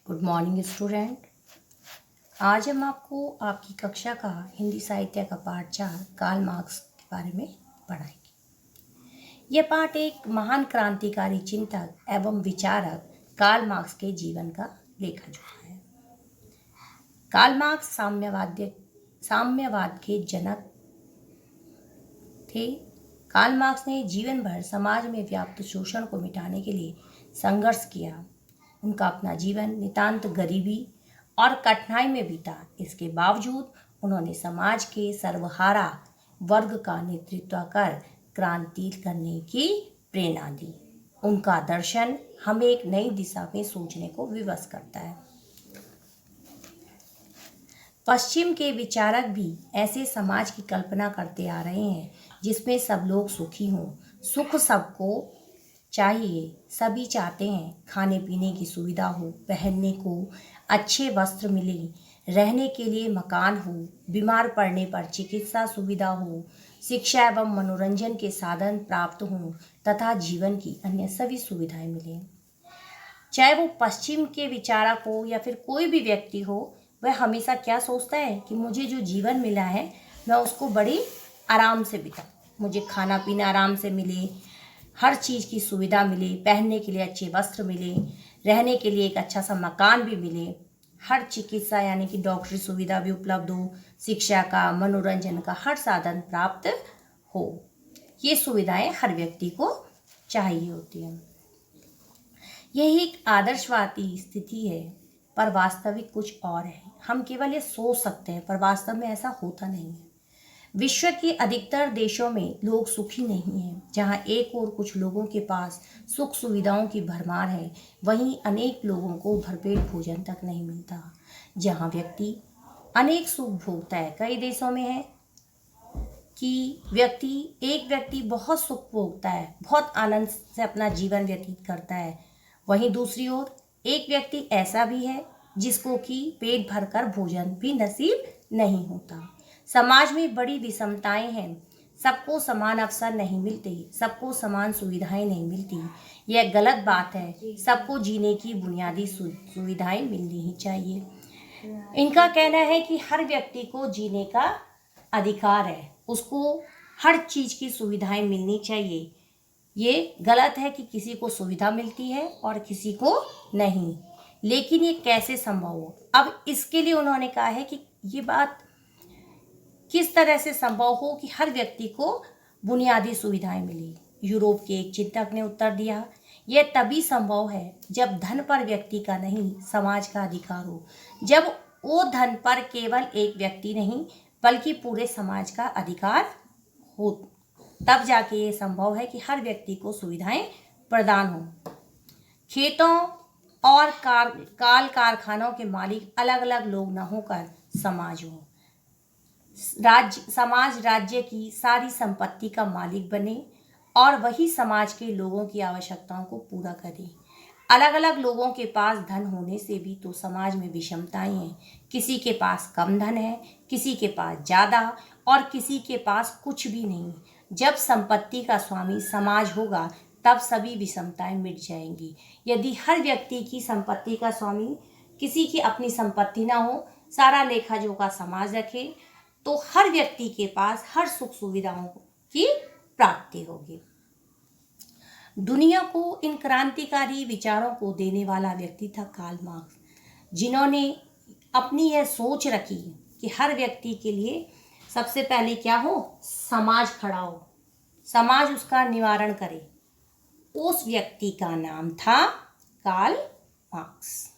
Good morning student. आज हम आपको आपकी कक्षा का हिंदी साहित्य का पाठ 4 कार्ल मार्क्स के बारे में पढ़ाएंगे। यह पाठ एक महान क्रांतिकारी चिंतक एवं विचारक कार्ल मार्क्स के जीवन का लेखा जोखा है। कार्ल मार्क्स साम्यवाद के जनक थे। कार्ल मार्क्स ने जीवन भर समाज में व्याप्त शोषण को मिटाने के लिए संघर्ष किया। उनका अपना जीवन नितांत गरीबी और कठिनाई में बीता। इसके बावजूद उन्होंने समाज के सर्वहारा वर्ग का नेतृत्व कर क्रांति करने की प्रेरणा दी। उनका दर्शन हमें एक नई दिशा में सोचने को विवश करता है। पश्चिम के विचारक भी ऐसे समाज की कल्पना करते आ रहे हैं जिसमें सब लोग सुखी हों। सुख सबको चाहिए, सभी चाहते हैं खाने पीने की सुविधा हो, पहनने को अच्छे वस्त्र मिले, रहने के लिए मकान हो, बीमार पड़ने पर चिकित्सा सुविधा हो, शिक्षा एवं मनोरंजन के साधन प्राप्त हों तथा जीवन की अन्य सभी सुविधाएं मिलें। चाहे वो पश्चिम के विचारक हो या फिर कोई भी व्यक्ति हो, वह हमेशा क्या सोचता है कि मुझे जो जीवन मिला है मैं उसको बड़ी आराम से बिताऊं, मुझे खाना पीना आराम से मिले, हर चीज़ की सुविधा मिले, पहनने के लिए अच्छे वस्त्र मिले, रहने के लिए एक अच्छा सा मकान भी मिले, हर चिकित्सा यानी कि डॉक्टरी सुविधा भी उपलब्ध हो, शिक्षा का, मनोरंजन का हर साधन प्राप्त हो। ये सुविधाएं हर व्यक्ति को चाहिए होती हैं। यही एक आदर्शवादी स्थिति है, पर वास्तविक कुछ और है। हम केवल ये सोच सकते हैं, पर वास्तव में ऐसा होता नहीं है। विश्व के अधिकतर देशों में लोग सुखी नहीं हैं। जहां एक और कुछ लोगों के पास सुख सुविधाओं की भरमार है, वहीं अनेक लोगों को भरपेट भोजन तक नहीं मिलता। जहां व्यक्ति अनेक सुख भोगता है, कई देशों में है कि एक व्यक्ति बहुत सुख भोगता है, बहुत आनंद से अपना जीवन व्यतीत करता है, वहीं दूसरी ओर एक व्यक्ति ऐसा भी है जिसको कि पेट भरकर भोजन भी नसीब नहीं होता। समाज में बड़ी विषमताएं हैं। सबको समान अवसर नहीं मिलते, सबको समान सुविधाएं नहीं मिलती। यह गलत बात है। सबको जीने की बुनियादी सुविधाएं मिलनी ही चाहिए। इनका कहना है कि हर व्यक्ति को जीने का अधिकार है, उसको हर चीज़ की सुविधाएं मिलनी चाहिए। ये गलत है कि किसी को सुविधा मिलती है और किसी को नहीं। लेकिन ये कैसे संभव हो? अब इसके लिए उन्होंने कहा है कि ये बात किस तरह से संभव हो कि हर व्यक्ति को बुनियादी सुविधाएं मिली। यूरोप के एक चिंतक ने उत्तर दिया, यह तभी संभव है जब धन पर व्यक्ति का नहीं समाज का अधिकार हो। जब वो धन पर केवल एक व्यक्ति नहीं बल्कि पूरे समाज का अधिकार हो, तब जाके ये संभव है कि हर व्यक्ति को सुविधाएं प्रदान हो। खेतों और कारखानों के मालिक अलग अलग लोग न होकर समाज हो। समाज राज्य की सारी संपत्ति का मालिक बने और वही समाज के लोगों की आवश्यकताओं को पूरा करे। अलग अलग लोगों के पास धन होने से भी तो समाज में विषमताएं हैं। किसी के पास कम धन है, किसी के पास ज़्यादा और किसी के पास कुछ भी नहीं। जब संपत्ति का स्वामी समाज होगा तब सभी विषमताएं मिट जाएंगी। यदि हर व्यक्ति की संपत्ति का स्वामी, किसी की अपनी संपत्ति ना हो, सारा लेखा जोखा समाज रखे, तो हर व्यक्ति के पास हर सुख सुविधाओं की प्राप्ति होगी। दुनिया को इन क्रांतिकारी विचारों को देने वाला व्यक्ति था कार्ल मार्क्स, जिन्होंने अपनी यह सोच रखी कि हर व्यक्ति के लिए सबसे पहले क्या हो, समाज खड़ा हो, समाज उसका निवारण करे। उस व्यक्ति का नाम था कार्ल मार्क्स।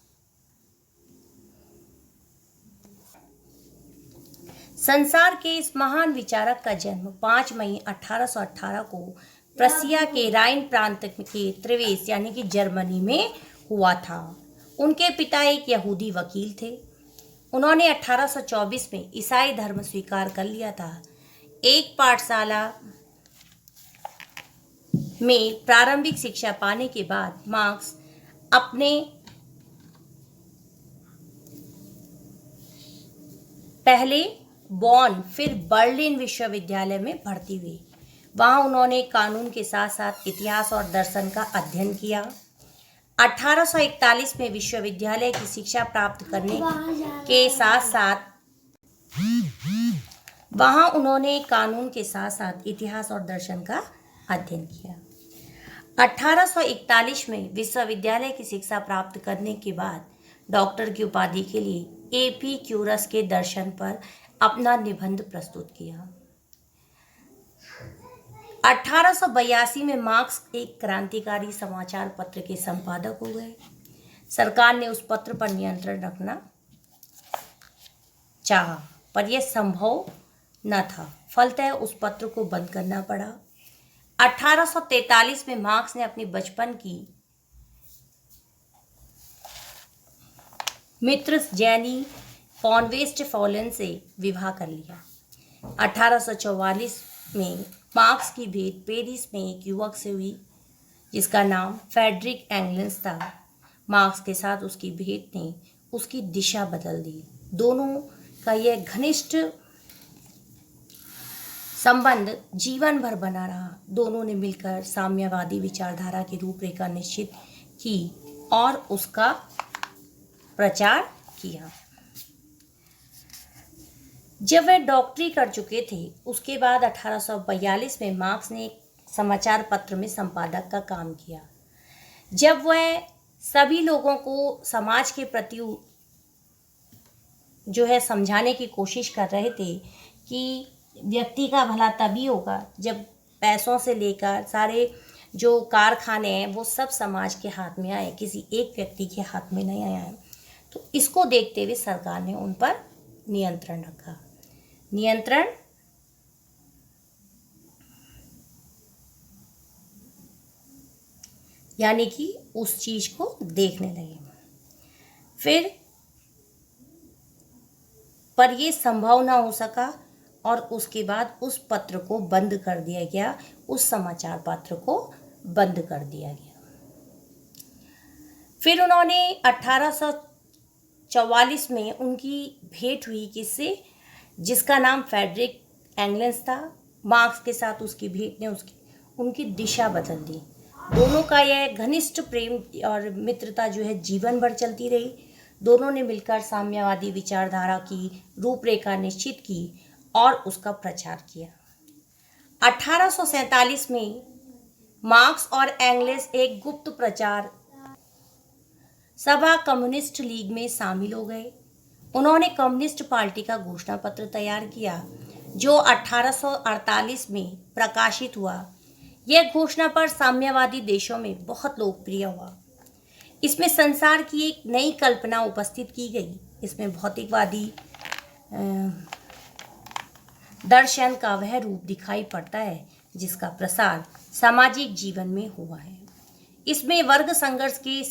संसार के इस महान विचारक का जन्म 5 मई 1818 को प्रशिया के राइन प्रांत के त्रिवेस यानी कि जर्मनी में हुआ था। उनके पिता एक यहूदी वकील थे। उन्होंने 1824 में ईसाई धर्म स्वीकार कर लिया था। एक पाठशाला में प्रारंभिक शिक्षा पाने के बाद मार्क्स अपने पहले बॉन फिर बर्लिन विश्वविद्यालय में भर्ती हुए। वहाँ उन्होंने कानून के साथ साथ इतिहास और दर्शन का अध्ययन किया। 1841 में विश्वविद्यालय की शिक्षा प्राप्त करने के साथ साथ वहाँ उन्होंने कानून के साथ साथ इतिहास और दर्शन का अध्ययन किया। 1841 में विश्वविद्यालय की शिक्षा प्राप्त करने के बाद डॉक्टर की उपाधि के लिए एपिक्यूरस के दर्शन पर अपना निबंध प्रस्तुत किया। 1882 में मार्क्स एक क्रांतिकारी समाचार पत्र के संपादक हो गए। सरकार ने उस पत्र पर नियंत्रण रखना चाहा, पर यह संभव न था। फलतः उस पत्र को बंद करना पड़ा। 1843 में मार्क्स ने अपनी बचपन की मित्र जेनी फॉन वेस्टफॉलन से विवाह कर लिया। 1844 में मार्क्स की भेंट पेरिस में एक युवक से हुई जिसका नाम फ्रेडरिक एंगल्स था। मार्क्स के साथ उसकी भेंट ने उसकी दिशा बदल दी। दोनों का यह घनिष्ठ संबंध जीवन भर बना रहा। दोनों ने मिलकर साम्यवादी विचारधारा की रूपरेखा निश्चित की और उसका प्रचार किया। जब वे डॉक्टरी कर चुके थे, उसके बाद 1842 में मार्क्स ने एक समाचार पत्र में संपादक का काम किया। जब वह सभी लोगों को समाज के प्रति समझाने की कोशिश कर रहे थे कि व्यक्ति का भला तभी होगा जब पैसों से लेकर सारे जो कारखाने हैं वो सब समाज के हाथ में आए, किसी एक व्यक्ति के हाथ में नहीं आया है। तो इसको देखते हुए सरकार ने उन पर नियंत्रण रखा। नियंत्रण यानी कि उस चीज को देखने लगे। फिर पर यह संभव ना हो सका और उसके बाद उस पत्र को बंद कर दिया गया, उस समाचार पत्र को बंद कर दिया गया। फिर उन्होंने 1844 में उनकी भेंट हुई किससे, जिसका नाम फ्रेडरिक एंगल्स था। मार्क्स के साथ उसकी भेंट ने उनकी दिशा बदल दी। दोनों का यह घनिष्ठ प्रेम और मित्रता जीवन भर चलती रही। दोनों ने मिलकर साम्यवादी विचारधारा की रूपरेखा निश्चित की और उसका प्रचार किया। 1847 में मार्क्स और एंगल्स एक गुप्त प्रचार सभा कम्युनिस्ट लीग में शामिल हो गए। उन्होंने कम्युनिस्ट पार्टी का घोषणा पत्र तैयार किया जो 1848 में प्रकाशित हुआ। यह घोषणा पत्र साम्यवादी देशों में बहुत लोकप्रिय हुआ। इसमें संसार की एक नई कल्पना उपस्थित की गई। इसमें भौतिकवादी दर्शन का वह रूप दिखाई पड़ता है जिसका प्रसार सामाजिक जीवन में हुआ है। इसमें वर्ग संघर्ष के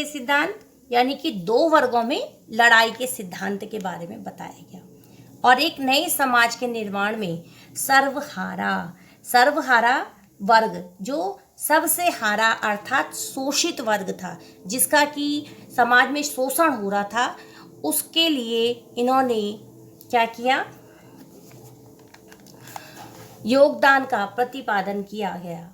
सिद्धांत यानी कि दो वर्गों में लड़ाई के सिद्धांत के बारे में बताया गया और एक नए समाज के निर्माण में सर्वहारा वर्ग जो सबसे हारा अर्थात शोषित वर्ग था, जिसका कि समाज में शोषण हो रहा था, उसके लिए इन्होंने क्या किया, योगदान का प्रतिपादन किया गया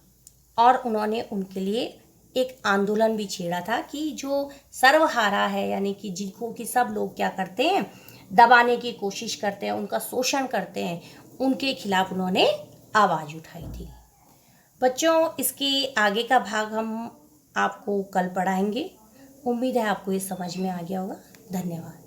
और उन्होंने उनके लिए एक आंदोलन भी छेड़ा था कि जो सर्वहारा है यानी कि जिनको कि सब लोग क्या करते हैं, दबाने की कोशिश करते हैं, उनका शोषण करते हैं, उनके खिलाफ उन्होंने आवाज़ उठाई थी। बच्चों, इसके आगे का भाग हम आपको कल पढ़ाएंगे। उम्मीद है आपको ये समझ में आ गया होगा। धन्यवाद।